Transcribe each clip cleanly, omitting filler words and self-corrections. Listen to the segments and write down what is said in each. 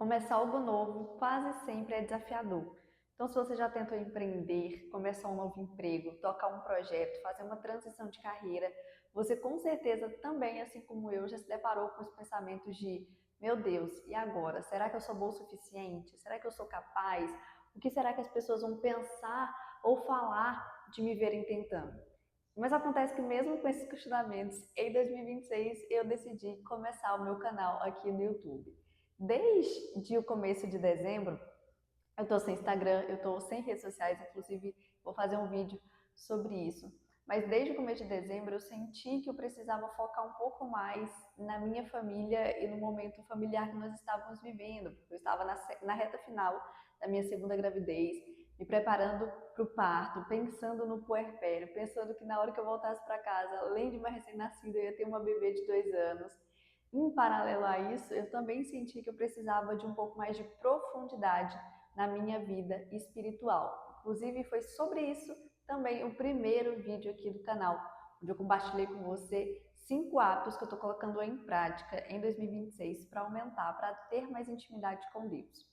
Começar algo novo quase sempre é desafiador. Então, se você já tentou empreender, começar um novo emprego, tocar um projeto, fazer uma transição de carreira, você com certeza também, assim como eu, já se deparou com os pensamentos de: meu Deus, e agora? Será que eu sou boa o suficiente? Será que eu sou capaz? O que será que as pessoas vão pensar ou falar de me verem tentando? Mas acontece que mesmo com esses questionamentos, em 2026 eu decidi começar o meu canal aqui no YouTube. Desde o começo de dezembro, eu tô sem Instagram, eu tô sem redes sociais, inclusive vou fazer um vídeo sobre isso. Mas desde o começo de dezembro eu senti que eu precisava focar um pouco mais na minha família e no momento familiar que nós estávamos vivendo, porque eu estava na reta final da minha segunda gravidez, me preparando para o parto, pensando no puerpério, pensando que na hora que eu voltasse para casa, além de uma recém-nascida, eu ia ter uma bebê de 2 anos. Em paralelo a isso, eu também senti que eu precisava de um pouco mais de profundidade na minha vida espiritual. Inclusive, foi sobre isso também o primeiro vídeo aqui do canal, onde eu compartilhei com você 5 hábitos que eu estou colocando em prática em 2026 para aumentar, para ter mais intimidade com Deus.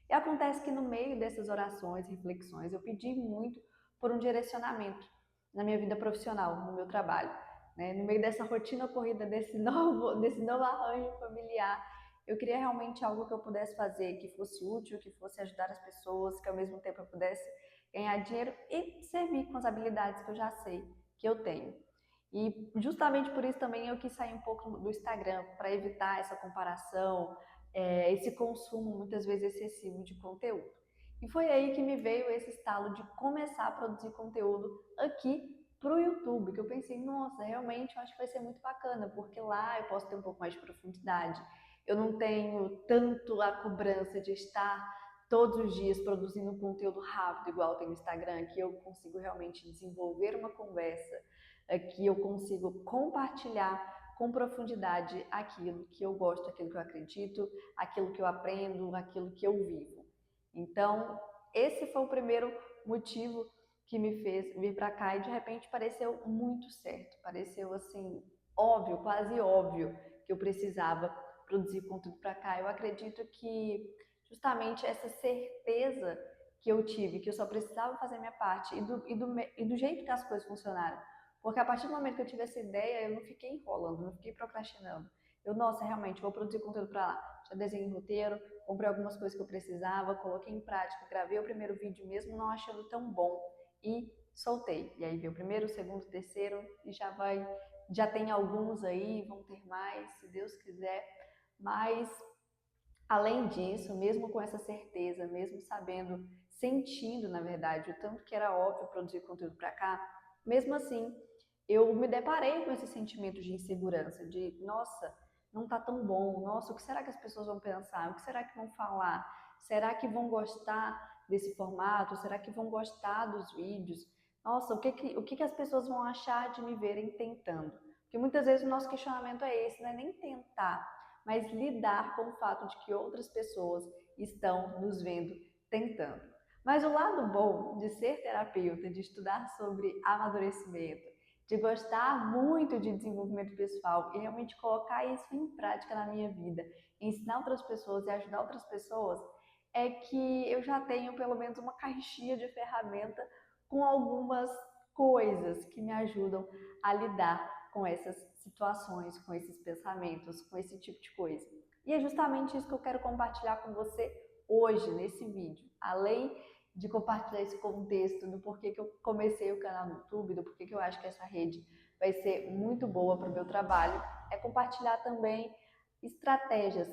E acontece que no meio dessas orações, reflexões, eu pedi muito por um direcionamento na minha vida profissional, no meu trabalho. Né? No meio dessa rotina corrida, desse novo arranjo familiar, eu queria realmente algo que eu pudesse fazer, que fosse útil, que fosse ajudar as pessoas, que ao mesmo tempo eu pudesse ganhar dinheiro e servir com as habilidades que eu já sei que eu tenho. E justamente por isso também eu quis sair um pouco do Instagram, para evitar essa comparação, esse consumo muitas vezes excessivo de conteúdo. E foi aí que me veio esse estalo de começar a produzir conteúdo aqui para o YouTube, que eu pensei, nossa, realmente eu acho que vai ser muito bacana, porque lá eu posso ter um pouco mais de profundidade, eu não tenho tanto a cobrança de estar todos os dias produzindo conteúdo rápido, igual tem no Instagram, que eu consigo realmente desenvolver uma conversa, que eu consigo compartilhar com profundidade aquilo que eu gosto, aquilo que eu acredito, aquilo que eu aprendo, aquilo que eu vivo. Então, esse foi o primeiro motivo que me fez vir para cá e de repente pareceu muito certo, pareceu assim óbvio, quase óbvio que eu precisava produzir conteúdo para cá. Eu acredito que justamente essa certeza que eu tive, que eu só precisava fazer a minha parte e do jeito que as coisas funcionaram. Porque a partir do momento que eu tive essa ideia, eu não fiquei enrolando, não fiquei procrastinando. Eu, nossa, realmente, vou produzir conteúdo para lá. Já desenhei roteiro, comprei algumas coisas que eu precisava, coloquei em prática, gravei o primeiro vídeo mesmo não achando tão bom e soltei. E aí veio o primeiro, o segundo, o terceiro e já tem alguns aí, vão ter mais, se Deus quiser. Mas além disso, mesmo com essa certeza, mesmo sabendo, sentindo, na verdade, o tanto que era óbvio produzir conteúdo para cá, mesmo assim, eu me deparei com esse sentimento de insegurança, de, nossa, não tá tão bom, nossa, o que será que as pessoas vão pensar? O que será que vão falar? Será que vão gostar desse formato? Será que vão gostar dos vídeos? Nossa, o que as pessoas vão achar de me verem tentando? Porque muitas vezes o nosso questionamento é esse, não é nem tentar, mas lidar com o fato de que outras pessoas estão nos vendo tentando. Mas o lado bom de ser terapeuta, de estudar sobre amadurecimento, de gostar muito de desenvolvimento pessoal e realmente colocar isso em prática na minha vida, ensinar outras pessoas e ajudar outras pessoas, é que eu já tenho pelo menos uma caixinha de ferramenta com algumas coisas que me ajudam a lidar com essas situações, com esses pensamentos, com esse tipo de coisa. E é justamente isso que eu quero compartilhar com você hoje, nesse vídeo. Além de compartilhar esse contexto do porquê que eu comecei o canal no YouTube, do porquê que eu acho que essa rede vai ser muito boa para o meu trabalho, é compartilhar também estratégias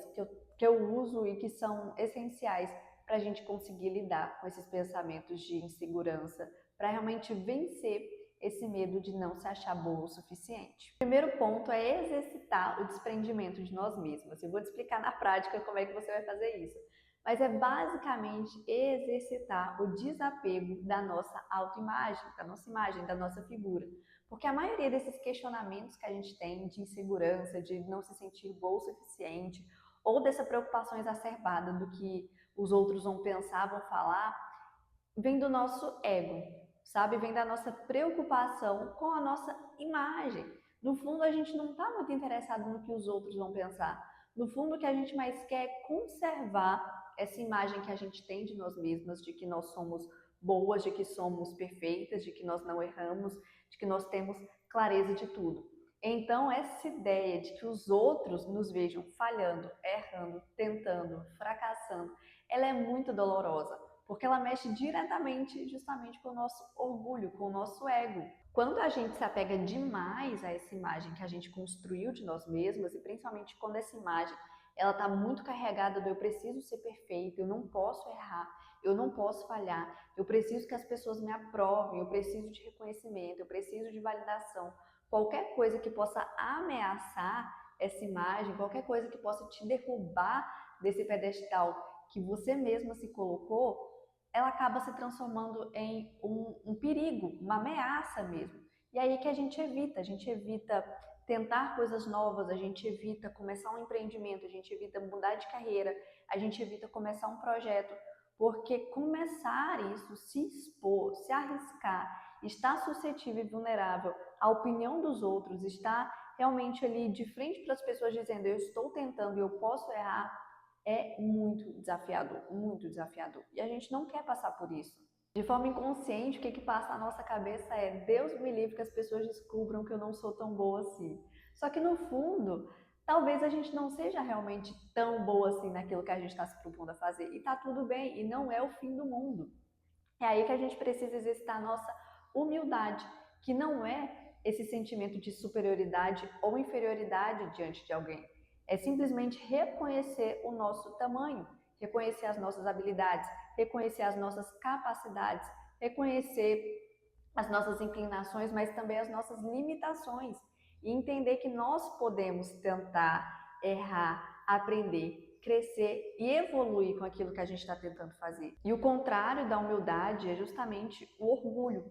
que eu uso e que são essenciais para a gente conseguir lidar com esses pensamentos de insegurança, para realmente vencer esse medo de não se achar boa o suficiente. O primeiro ponto é exercitar o desprendimento de nós mesmos. Eu vou te explicar na prática como é que você vai fazer isso. Mas é basicamente exercitar o desapego da nossa autoimagem, da nossa imagem, da nossa figura. Porque a maioria desses questionamentos que a gente tem de insegurança, de não se sentir boa o suficiente, ou dessa preocupação exacerbada do que os outros vão pensar, vão falar, vem do nosso ego, sabe? Vem da nossa preocupação com a nossa imagem. No fundo, a gente não está muito interessado no que os outros vão pensar. No fundo, o que a gente mais quer é conservar essa imagem que a gente tem de nós mesmas, de que nós somos boas, de que somos perfeitas, de que nós não erramos, de que nós temos clareza de tudo. Então, essa ideia de que os outros nos vejam falhando, errando, tentando, fracassando, ela é muito dolorosa, porque ela mexe diretamente justamente com o nosso orgulho, com o nosso ego. Quando a gente se apega demais a essa imagem que a gente construiu de nós mesmas, e principalmente quando essa imagem ela está muito carregada do eu preciso ser perfeito, eu não posso errar, eu não posso falhar, eu preciso que as pessoas me aprovem, eu preciso de reconhecimento, eu preciso de validação. Qualquer coisa que possa ameaçar essa imagem, qualquer coisa que possa te derrubar desse pedestal que você mesma se colocou, ela acaba se transformando em um perigo, uma ameaça mesmo. E aí que a gente evita tentar coisas novas, a gente evita começar um empreendimento, a gente evita mudar de carreira, a gente evita começar um projeto, porque começar isso, se expor, se arriscar, estar suscetível e vulnerável à opinião dos outros, estar realmente ali de frente para as pessoas dizendo eu estou tentando e eu posso errar, é muito desafiador, muito desafiador. E a gente não quer passar por isso. De forma inconsciente, o que passa na nossa cabeça é Deus me livre que as pessoas descubram que eu não sou tão boa assim. Só que no fundo, talvez a gente não seja realmente tão boa assim naquilo que a gente está se propondo a fazer. E tá tudo bem, e não é o fim do mundo. É aí que a gente precisa exercitar a nossa humildade, que não é esse sentimento de superioridade ou inferioridade diante de alguém. É simplesmente reconhecer o nosso tamanho, reconhecer as nossas habilidades, reconhecer as nossas capacidades, reconhecer as nossas inclinações, mas também as nossas limitações. E entender que nós podemos tentar, errar, aprender, crescer e evoluir com aquilo que a gente está tentando fazer. E o contrário da humildade é justamente o orgulho,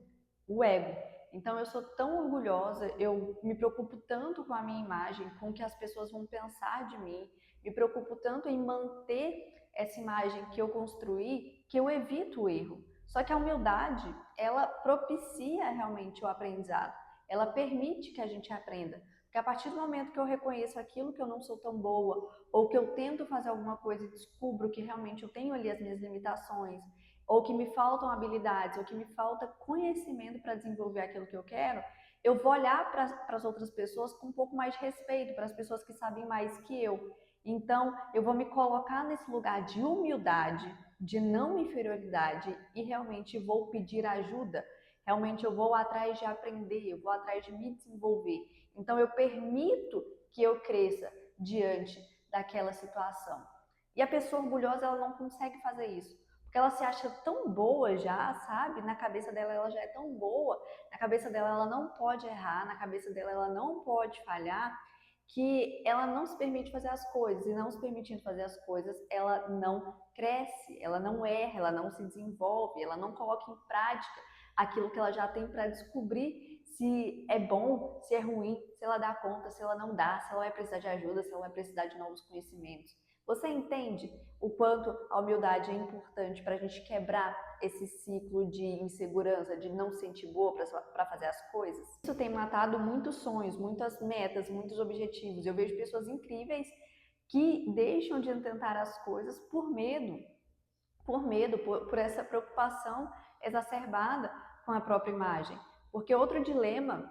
o ego. Então eu sou tão orgulhosa, eu me preocupo tanto com a minha imagem, com o que as pessoas vão pensar de mim, me preocupo tanto em manter essa imagem que eu construí, que eu evito o erro. Só que a humildade, ela propicia realmente o aprendizado. Ela permite que a gente aprenda. Porque a partir do momento que eu reconheço aquilo que eu não sou tão boa, ou que eu tento fazer alguma coisa e descubro que realmente eu tenho ali as minhas limitações, ou que me faltam habilidades, ou que me falta conhecimento para desenvolver aquilo que eu quero, eu vou olhar para as outras pessoas com um pouco mais de respeito, para as pessoas que sabem mais que eu. Então, eu vou me colocar nesse lugar de humildade, de não inferioridade e realmente vou pedir ajuda. Realmente eu vou atrás de aprender, eu vou atrás de me desenvolver. Então, eu permito que eu cresça diante daquela situação. E a pessoa orgulhosa, ela não consegue fazer isso. Porque ela se acha tão boa já, sabe? Na cabeça dela ela já é tão boa, na cabeça dela ela não pode errar, na cabeça dela ela não pode falhar, que ela não se permite fazer as coisas, e não se permitindo fazer as coisas, ela não cresce, ela não erra, ela não se desenvolve, ela não coloca em prática aquilo que ela já tem para descobrir se é bom, se é ruim, se ela dá conta, se ela não dá, se ela vai precisar de ajuda, se ela vai precisar de novos conhecimentos. Você entende o quanto a humildade é importante para a gente quebrar esse ciclo de insegurança, de não se sentir boa para fazer as coisas? Isso tem matado muitos sonhos, muitas metas, muitos objetivos. Eu vejo pessoas incríveis que deixam de tentar as coisas por essa preocupação exacerbada com a própria imagem. Porque outro dilema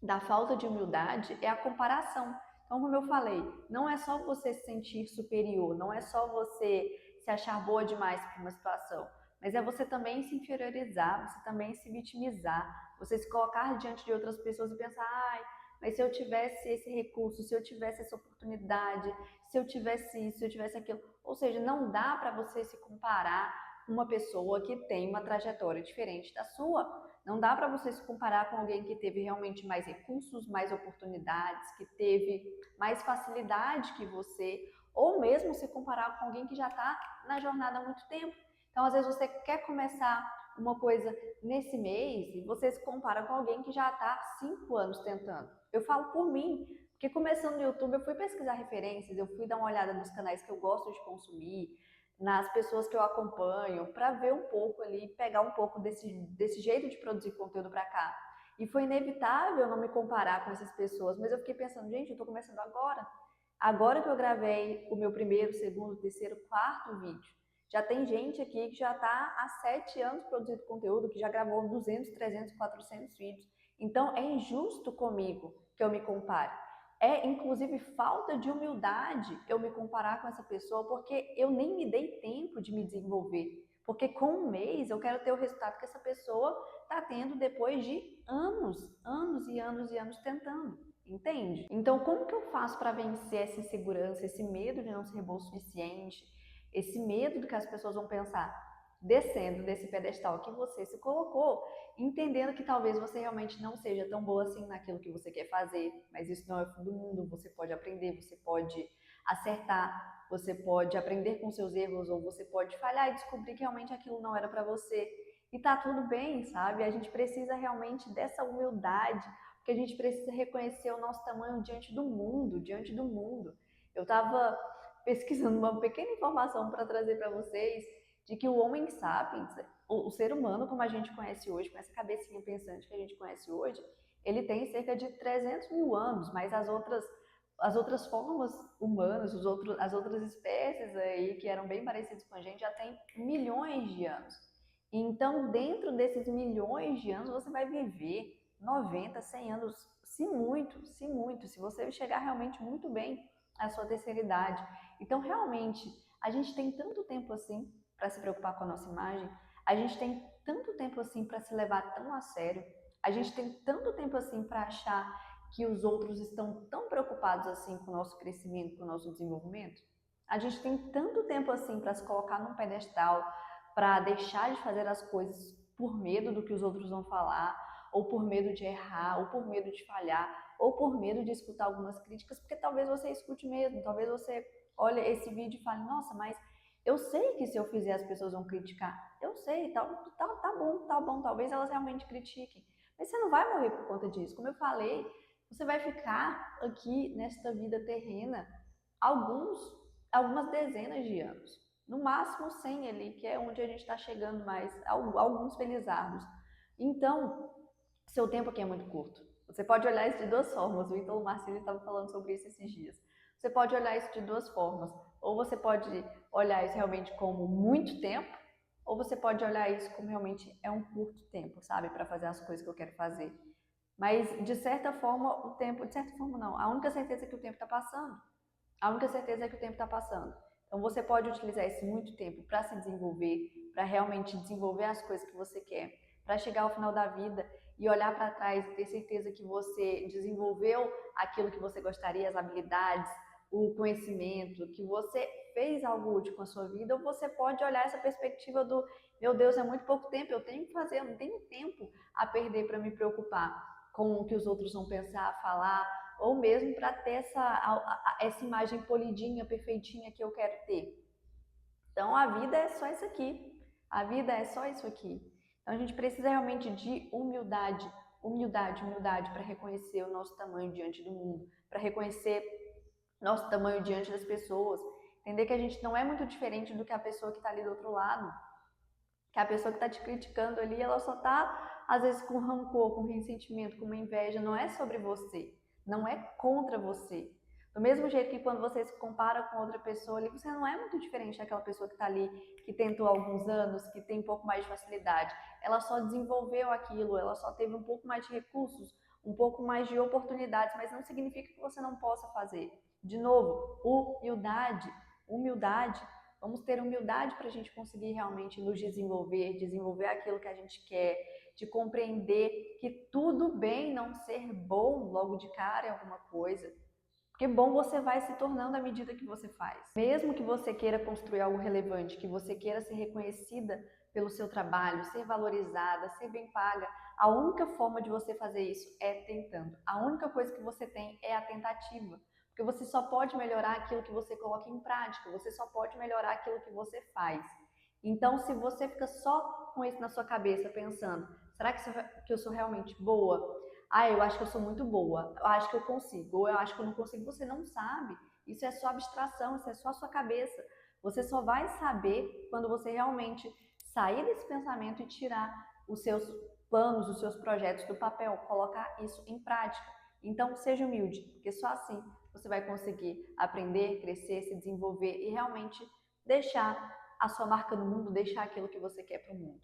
da falta de humildade é a comparação. Então, como eu falei, não é só você se sentir superior, não é só você se achar boa demais para uma situação, mas é você também se inferiorizar, você também se vitimizar, você se colocar diante de outras pessoas e pensar, ai, mas se eu tivesse esse recurso, se eu tivesse essa oportunidade, se eu tivesse isso, se eu tivesse aquilo. Ou seja, não dá para você se comparar com uma pessoa que tem uma trajetória diferente da sua. Não dá para você se comparar com alguém que teve realmente mais recursos, mais oportunidades, que teve mais facilidade que você, ou mesmo se comparar com alguém que já está na jornada há muito tempo. Então, às vezes você quer começar uma coisa nesse mês e você se compara com alguém que já está há 5 anos tentando. Eu falo por mim, porque começando no YouTube eu fui pesquisar referências, eu fui dar uma olhada nos canais que eu gosto de consumir, nas pessoas que eu acompanho, para ver um pouco ali, pegar um pouco desse jeito de produzir conteúdo para cá. E foi inevitável não me comparar com essas pessoas, mas eu fiquei pensando, gente, eu estou começando agora. Agora que eu gravei o meu primeiro, segundo, terceiro, quarto vídeo, já tem gente aqui que já está há 7 anos produzindo conteúdo, que já gravou 200, 300, 400 vídeos. Então é injusto comigo que eu me compare. É inclusive falta de humildade eu me comparar com essa pessoa, porque eu nem me dei tempo de me desenvolver. Porque com um mês eu quero ter o resultado que essa pessoa está tendo depois de anos, anos e anos e anos tentando. Entende? Então, como que eu faço para vencer essa insegurança, esse medo de não ser bom o suficiente, esse medo do que as pessoas vão pensar, descendo desse pedestal que você se colocou, entendendo que talvez você realmente não seja tão boa assim naquilo que você quer fazer, mas isso não é o fim do mundo, você pode aprender, você pode acertar, você pode aprender com seus erros, ou você pode falhar e descobrir que realmente aquilo não era para você. E tá tudo bem, sabe? A gente precisa realmente dessa humildade, porque a gente precisa reconhecer o nosso tamanho diante do mundo, diante do mundo. Eu estava pesquisando uma pequena informação para trazer para vocês de que o Homo sapiens, o ser humano como a gente conhece hoje, com essa cabecinha pensante que a gente conhece hoje, ele tem cerca de 300 mil anos, mas as outras formas humanas, as outras espécies aí que eram bem parecidas com a gente já têm milhões de anos. Então, dentro desses milhões de anos, você vai viver 90, 100 anos, se muito, se você chegar realmente muito bem à sua terceira idade. Então, realmente, a gente tem tanto tempo assim para se preocupar com a nossa imagem, a gente tem tanto tempo assim para se levar tão a sério, a gente tem tanto tempo assim para achar que os outros estão tão preocupados assim com o nosso crescimento, com o nosso desenvolvimento. A gente tem tanto tempo assim para se colocar num pedestal, para deixar de fazer as coisas por medo do que os outros vão falar, ou por medo de errar, ou por medo de falhar, ou por medo de escutar algumas críticas, porque talvez você escute mesmo, talvez você olhe esse vídeo e fale, nossa, mas eu sei que se eu fizer as pessoas vão criticar, eu sei, tá bom, talvez elas realmente critiquem, mas você não vai morrer por conta disso, como eu falei, você vai ficar aqui nesta vida terrena algumas dezenas de anos, no máximo 100 ali, que é onde a gente está chegando mais, alguns felizardos. Então, seu tempo aqui é muito curto. Você pode olhar isso de duas formas. O Ítalo Marcílio estava falando sobre isso esses dias. Você pode olhar isso de duas formas. Ou você pode olhar isso realmente como muito tempo, ou você pode olhar isso como realmente é um curto tempo, sabe, para fazer as coisas que eu quero fazer. Mas de certa forma, o tempo, de certa forma não. A única certeza é que o tempo está passando. A única certeza é que o tempo está passando. Então você pode utilizar esse muito tempo para se desenvolver, para realmente desenvolver as coisas que você quer, para chegar ao final da vida e olhar para trás e ter certeza que você desenvolveu aquilo que você gostaria, as habilidades, o conhecimento, que você fez algo útil com a sua vida, ou você pode olhar essa perspectiva do, meu Deus, é muito pouco tempo, eu tenho que fazer, eu não tenho tempo a perder para me preocupar com o que os outros vão pensar, falar, ou mesmo para ter essa imagem polidinha, perfeitinha que eu quero ter. Então a vida é só isso aqui. A vida é só isso aqui. Então a gente precisa realmente de humildade, humildade para reconhecer o nosso tamanho diante do mundo, para reconhecer nosso tamanho diante das pessoas, entender que a gente não é muito diferente do que a pessoa que está ali do outro lado, que a pessoa que está te criticando ali, ela só está às vezes com rancor, com ressentimento, com uma inveja, não é sobre você, não é contra você. Do mesmo jeito que quando você se compara com outra pessoa ali, você não é muito diferente daquela pessoa que está ali, que tentou há alguns anos, que tem um pouco mais de facilidade. Ela só desenvolveu aquilo, ela só teve um pouco mais de recursos, um pouco mais de oportunidades, mas não significa que você não possa fazer. De novo, humildade, humildade. Vamos ter humildade para a gente conseguir realmente nos desenvolver, desenvolver aquilo que a gente quer, de compreender que tudo bem não ser bom logo de cara em alguma coisa. Porque bom você vai se tornando à medida que você faz. Mesmo que você queira construir algo relevante, que você queira ser reconhecida pelo seu trabalho, ser valorizada, ser bem paga, a única forma de você fazer isso é tentando. A única coisa que você tem é a tentativa. Porque você só pode melhorar aquilo que você coloca em prática, você só pode melhorar aquilo que você faz. Então, se você fica só com isso na sua cabeça, pensando, será que eu sou realmente boa? Ah, eu acho que eu sou muito boa, eu acho que eu consigo, ou eu acho que eu não consigo, você não sabe. Isso é só abstração, isso é só a sua cabeça. Você só vai saber quando você realmente sair desse pensamento e tirar os seus planos, os seus projetos do papel, colocar isso em prática. Então, seja humilde, porque só assim você vai conseguir aprender, crescer, se desenvolver e realmente deixar a sua marca no mundo, deixar aquilo que você quer para o mundo.